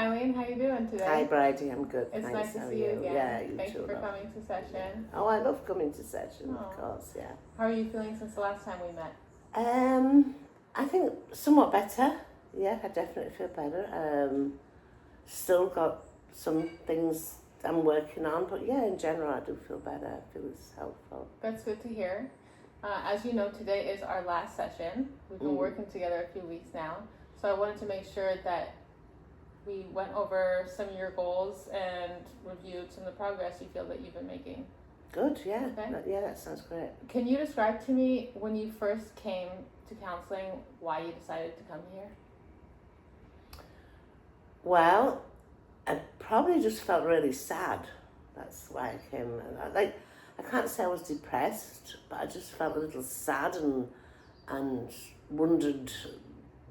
Eileen. How you doing today? Hi, Bridie. I'm good. It's Thanks. nice to How are see you again. Yeah, you Thank too. you for love. coming to session. Oh, I love coming to session, Aw. of course. Yeah. How are you feeling since the last time we met? I think somewhat better. Yeah, I definitely feel better. Still got some things I'm working on, but yeah, in general, I do feel better. I feel it's helpful. That's good to hear. As you know, today is our last session. We've been working together a few weeks now, so I wanted to make sure that we went over some of your goals and reviewed some of the progress you feel that you've been making. Good. Yeah. Okay. Yeah, that sounds great. Can you describe to me when you first came to counseling why you decided to come here? Well, I probably just felt really sad. That's why I came. And I can't say I was depressed, but I just felt a little sad and wondered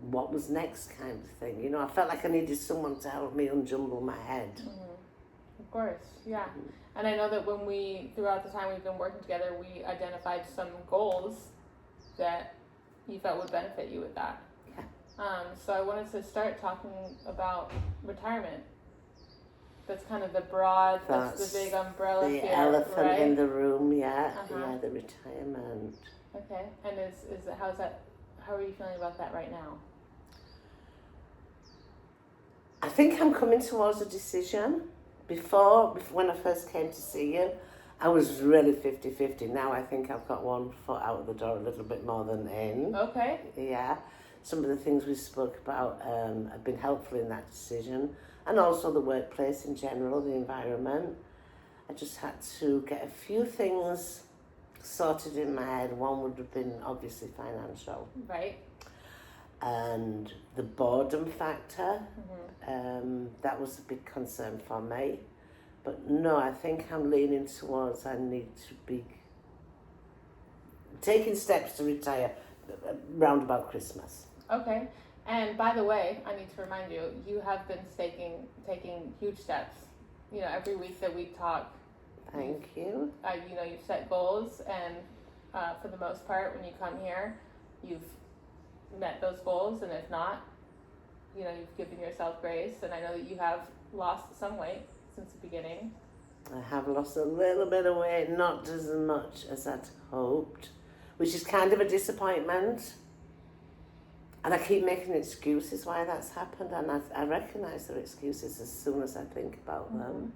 what was next, kind of thing. You know, I felt like I needed someone to help me unjumble my head. Of course, yeah. And I know that throughout the time we've been working together, we identified some goals that you felt would benefit you with that. Yeah. So I wanted to start talking about retirement. That's kind of that's the big umbrella the here, elephant right? in the room, yeah. Uh-huh. Yeah, the retirement. Okay, and how are you feeling about that right now? I think I'm coming towards a decision. Before when I first came to see you, I was really 50-50. Now I think I've got one foot out of the door a little bit more than in. Okay. Yeah. Some of the things we spoke about have been helpful in that decision. And also the workplace in general, the environment. I just had to get a few things sorted in my head. One would have been obviously financial. Right. And the boredom factor, that was a big concern for me. But no, I think I'm leaning towards I need to be taking steps to retire round about Christmas. Okay. And by the way, I need to remind you, you have been taking huge steps. You know, every week that we talk. Thank you. You've set goals, and for the most part, when you come here, you've met those goals, and if not, you've given yourself grace. And I know that you have lost some weight since the beginning. I have lost a little bit of weight, not as much as I'd hoped, which is kind of a disappointment. And I keep making excuses why that's happened, and I recognise their excuses as soon as I think about them.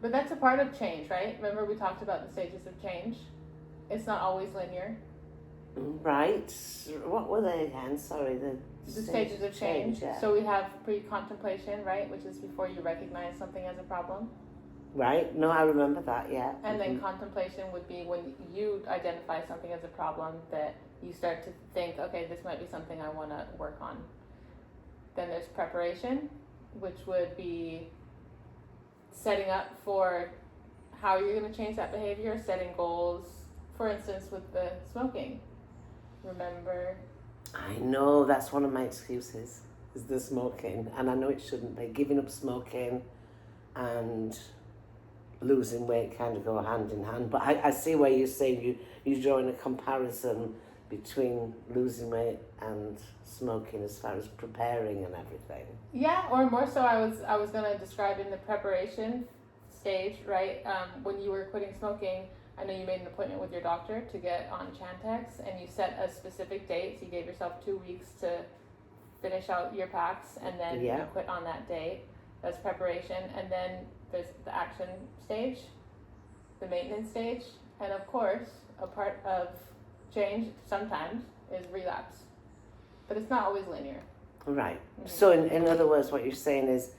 But that's a part of change, right? Remember we talked about the stages of change? It's not always linear. Right. What were they again? Sorry, the stages of change. Yeah. So we have pre-contemplation, right? Which is before you recognize something as a problem. Right. No, I remember that, yeah. And then contemplation would be when you identify something as a problem that you start to think, okay, this might be something I want to work on. Then there's preparation, which would be setting up for how you're going to change that behavior, setting goals, for instance, with the smoking. Remember? I know, that's one of my excuses, is the smoking. And I know it shouldn't be. Giving up smoking and losing weight kind of go hand in hand. But I see where you're saying you're drawing a comparison between losing weight and smoking as far as preparing and everything. Yeah, or more so I was going to describe in the preparation stage, right? When you were quitting smoking, I know you made an appointment with your doctor to get on Chantix, and you set a specific date. So you gave yourself 2 weeks to finish out your packs, and then you quit on that date. That's preparation. And then there's the action stage, the maintenance stage, and of course, a part of change sometimes is relapse. But it's not always linear. Right. So in other words, what you're saying is,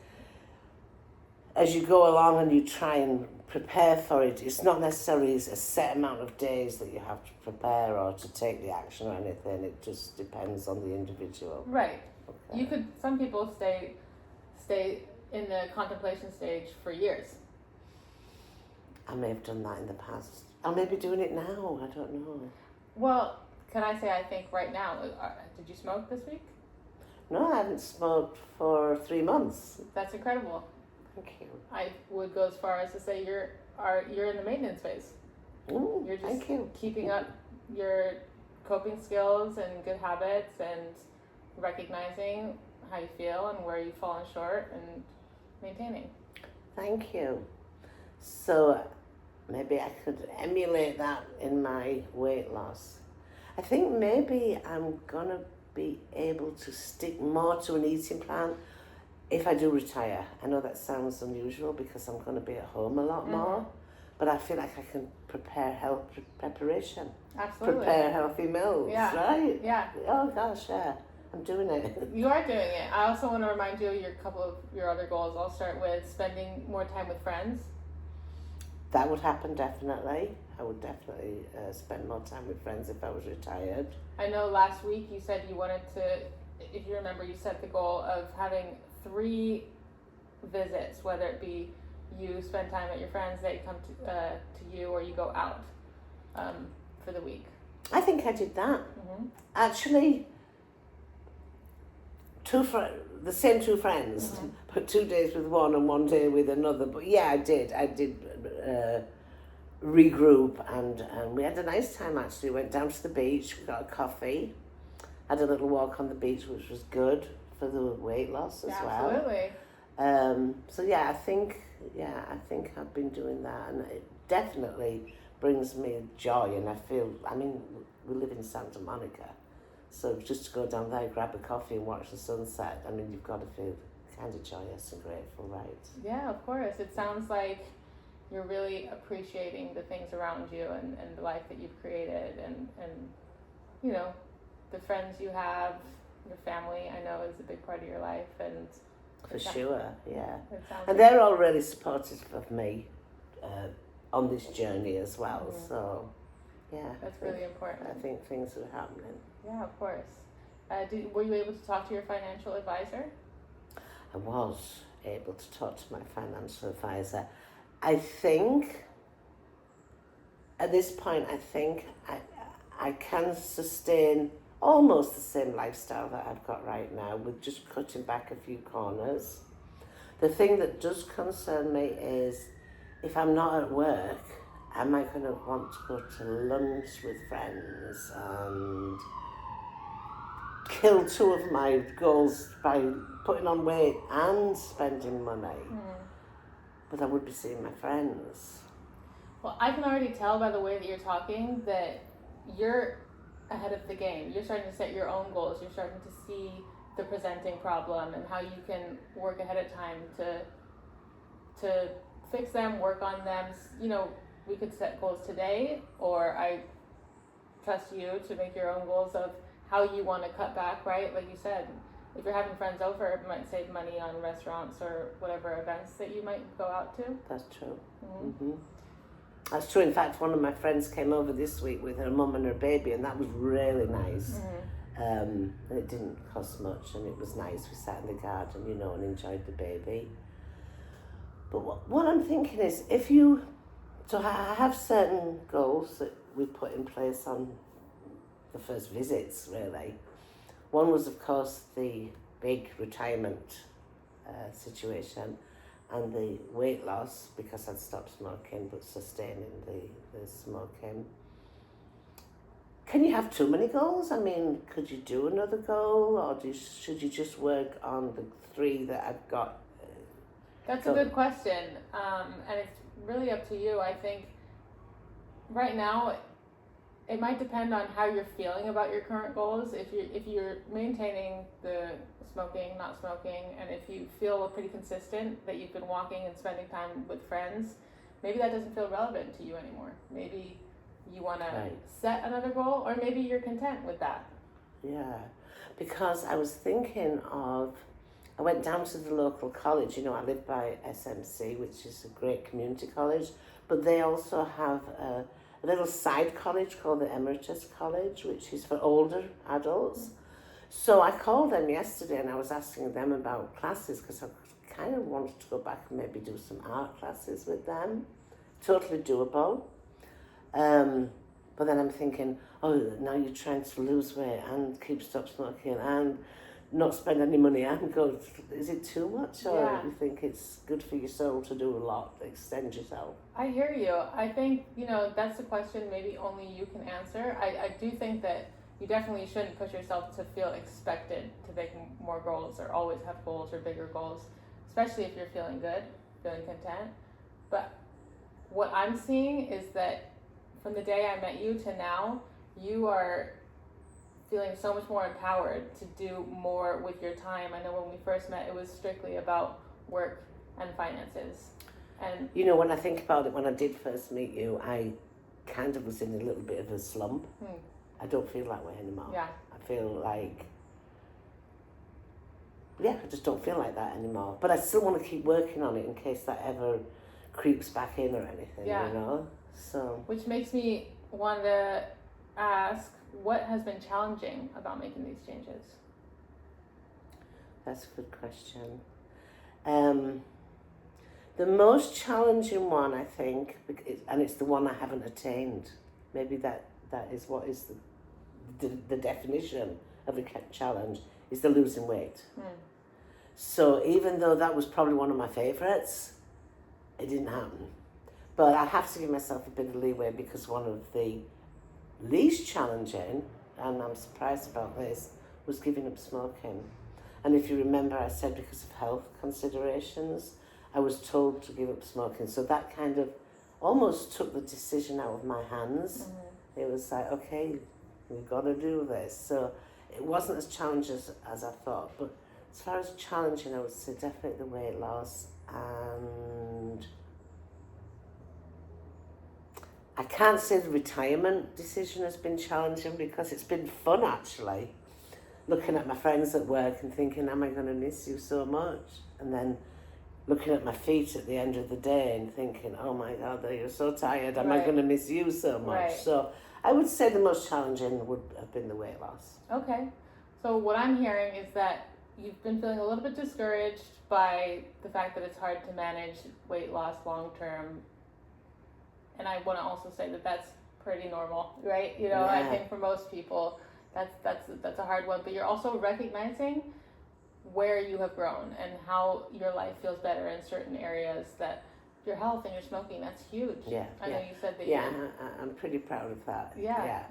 as you go along and you try and prepare for it, it's not necessarily a set amount of days that you have to prepare or to take the action or anything. It just depends on the individual. Right. Okay. Some people stay in the contemplation stage for years. I may have done that in the past. I may be doing it now. I don't know. Well, can I say I think right now, did you smoke this week? No, I haven't smoked for 3 months. That's incredible. Thank you. I would go as far as to say you're in the maintenance phase. You're just thank you. keeping up your coping skills and good habits and recognizing how you feel and where you've fallen short and maintaining. Thank you. So maybe I could emulate that in my weight loss. I think maybe I'm gonna be able to stick more to an eating plan if I do retire. I know that sounds unusual because I'm gonna be at home a lot more, but I feel like I can prepare preparation. Absolutely. Prepare healthy meals, Yeah. right? Yeah. Oh gosh, yeah. I'm doing it. You are doing it. I also want to remind you of your couple of your other goals. I'll start with spending more time with friends. That would happen definitely. I would definitely spend more time with friends if I was retired. I know last week you said you wanted to, if you remember, you set the goal of having 3 visits, whether it be you spend time at your friends, they come to you, or you go out for the week. I think I did that. Mm-hmm. Actually, the same 2 friends, but 2 days with one and 1 day with another. But yeah, I did regroup, and we had a nice time actually. Went down to the beach, we got a coffee, had a little walk on the beach, which was good for the weight loss as well. Absolutely. So yeah, I think I've been doing that, and it definitely brings me joy, and I mean, we live in Santa Monica, so just to go down there, grab a coffee and watch the sunset, I mean, you've got to feel kind of joyous and grateful, right? Yeah, of course. It sounds like you're really appreciating the things around you and the life that you've created and you know, the friends you have, your family, I know is a big part of your life, and For sure, yeah. it sounds And like they're all really supportive of me on this journey as well, so yeah. that's really important. I think things are happening. Yeah, of course. Were you able to talk to your financial advisor? I was able to talk to my financial advisor. I think, at this point, I can sustain almost the same lifestyle that I've got right now with just cutting back a few corners. The thing that does concern me is if I'm not at work, am I going to want to go to lunch with friends and kill 2 of my goals by putting on weight and spending money? But I would be seeing my friends. Well, I can already tell by the way that you're talking that you're ahead of the game. You're starting to set your own goals. You're starting to see the presenting problem and how you can work ahead of time to fix them, work on them. You know, we could set goals today, or I trust you to make your own goals of how you want to cut back, right? Like you said, if you're having friends over, it might save money on restaurants or whatever events that you might go out to. That's true. That's true. In fact, one of my friends came over this week with her mum and her baby, and that was really nice. And it didn't cost much, and it was nice. We sat in the garden, you know, and enjoyed the baby. But what I'm thinking is, so I have certain goals that we put in place on the first visits, really. One was, of course, the big retirement situation and the weight loss, because I'd stopped smoking but sustaining the smoking. Can you have too many goals? I mean, could you do another goal, or should you just work on the 3 that I've got? That's a good question, and it's really up to you. I think right now it might depend on how you're feeling about your current goals. If you're maintaining the smoking, not smoking, and if you feel pretty consistent that you've been walking and spending time with friends, maybe that doesn't feel relevant to you anymore. Maybe you want to set another goal, or maybe you're content with that. Yeah, because I was thinking of, I went down to the local college. You know, I live by SMC, which is a great community college, but they also have a little side college called the Emeritus College, which is for older adults. So I called them yesterday and I was asking them about classes, because I kind of wanted to go back and maybe do some art classes with them. Totally doable. But then I'm thinking, oh, now you're trying to lose weight and stop smoking and not spend any money and go, is it too much? Or you think it's good for your soul to do a lot, extend yourself? I hear you. I think, you know, that's a question maybe only you can answer. I do think that you definitely shouldn't push yourself to feel expected to make more goals or always have goals or bigger goals, especially if you're feeling good, feeling content. But what I'm seeing is that from the day I met you to now, you are feeling so much more empowered to do more with your time. I know when we first met, it was strictly about work and finances. And You know, when I think about it, when I did first meet you, I kind of was in a little bit of a slump. I don't feel that way anymore. yeah, I feel like, I just don't feel like that anymore. But I still want to keep working on it in case that ever creeps back in or anything, Yeah. you know? So, which makes me want to ask, what has been challenging about making these changes? that's a good question. The most challenging one, I think, and it's the one I haven't attained, maybe that is what is the definition of a challenge, is the losing weight. So even though that was probably one of my favourites, it didn't happen. But I have to give myself a bit of leeway because one of the least challenging, and I'm surprised about this, was giving up smoking. And if you remember, I said because of health considerations, I was told to give up smoking. So that kind of almost took the decision out of my hands. It was like, okay, we've got to do this. So it wasn't as challenging as I thought. But as far as challenging, I would say definitely the weight loss. And I can't say the retirement decision has been challenging because it's been fun actually. Looking at my friends at work and thinking, am I going to miss you so much? And then looking at my feet at the end of the day and thinking, oh my God, you're so tired. Am I Right. going to miss you so much? Right. So I would say the most challenging would have been the weight loss. Okay. So what I'm hearing is that you've been feeling a little bit discouraged by the fact that it's hard to manage weight loss long term. And I want to also say that that's pretty normal, right? You know, I Yeah. think for most people, that's a hard one. But you're also recognizing where you have grown and how your life feels better in certain areas. That your health and your smoking, that's huge. Yeah. I know you said that. Yeah, I'm pretty proud of that. Yeah. Yeah.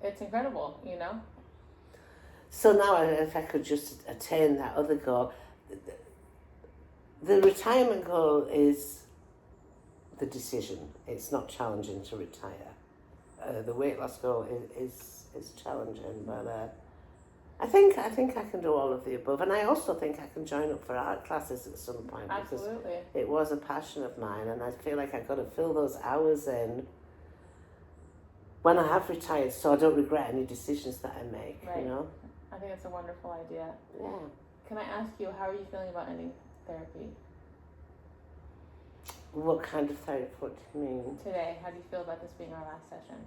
It's incredible, you know. So now, if I could just attain that other goal, the retirement goal is the decision. It's not challenging to retire. The weight loss goal is challenging, but I think I can do all of the above, and I also think I can join up for art classes at some point because Absolutely. it was a passion of mine, and I feel like I've got to fill those hours in when I have retired, so I don't regret any decisions that I make. Right. You know. I think it's a wonderful idea. Yeah. Can I ask you, how are you feeling about ending therapy What kind of therapy? What do you mean? today? How do you feel about this being our last session?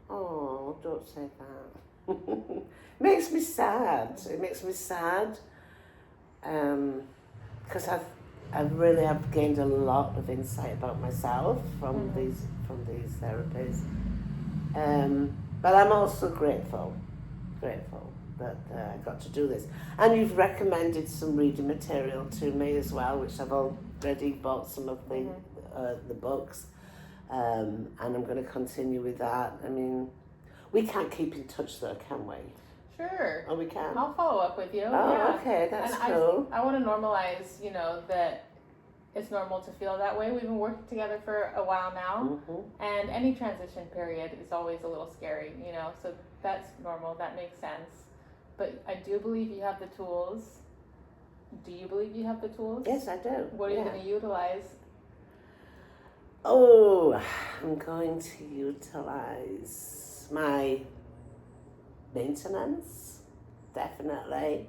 Oh, don't say that. Makes me sad. It makes me sad. Because I really have gained a lot of insight about myself from these therapies. But I'm also grateful that I got to do this. And you've recommended some reading material to me as well, which I've already bought some of the books. And I'm going to continue with that. I mean, we can't keep in touch though, can we? Sure. Oh, we can? I'll follow up with you. Oh, Yeah. okay, that's And cool. I want to normalize, you know, that it's normal to feel that way. We've been working together for a while now, and any transition period is always a little scary, you know, so that's normal. That makes sense. But I do believe you have the tools. Do you believe you have the tools? Yes, I do. What are you going to utilize? Oh, I'm going to utilize my maintenance, definitely.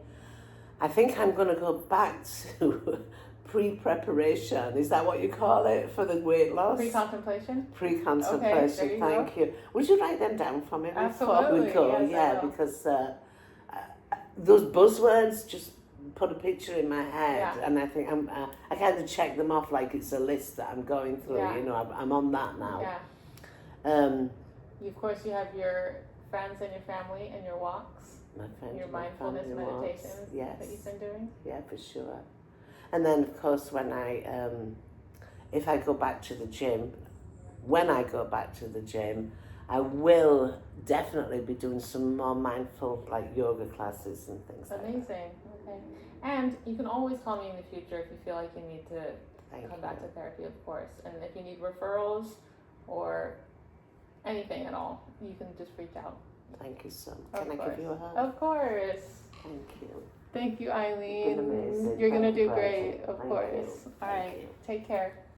I think I'm going to go back to pre-preparation. Is that what you call it for the weight loss? Pre-contemplation? Pre-contemplation, Okay, there you thank you. Would you write them down for me before Absolutely, we go? yes, I Yeah, will. because those buzzwords just put a picture in my head, Yeah. and I think I kind of check them off like it's a list that I'm going through. Yeah. You know, I'm on that now. Yeah. Of course, you have your friends and your family and your walks, My friends, your my mindfulness family walks. meditations Yes. that you've been doing. Yeah, for sure. And then, of course, when if I go back to the gym, I I will definitely be doing some more mindful, like yoga classes and things like that. Amazing. Okay. And you can always call me in the future if you feel like you need to Thank come you. back to therapy, of course. And if you need referrals or anything at all, you can just reach out. Thank you so much. Of Can I course. give you a hug? Of course. Thank you. Thank you, You've Eileen. been amazing. You're gonna Thank you do for great, everything. of Thank course. you. All Thank right. you. Take care.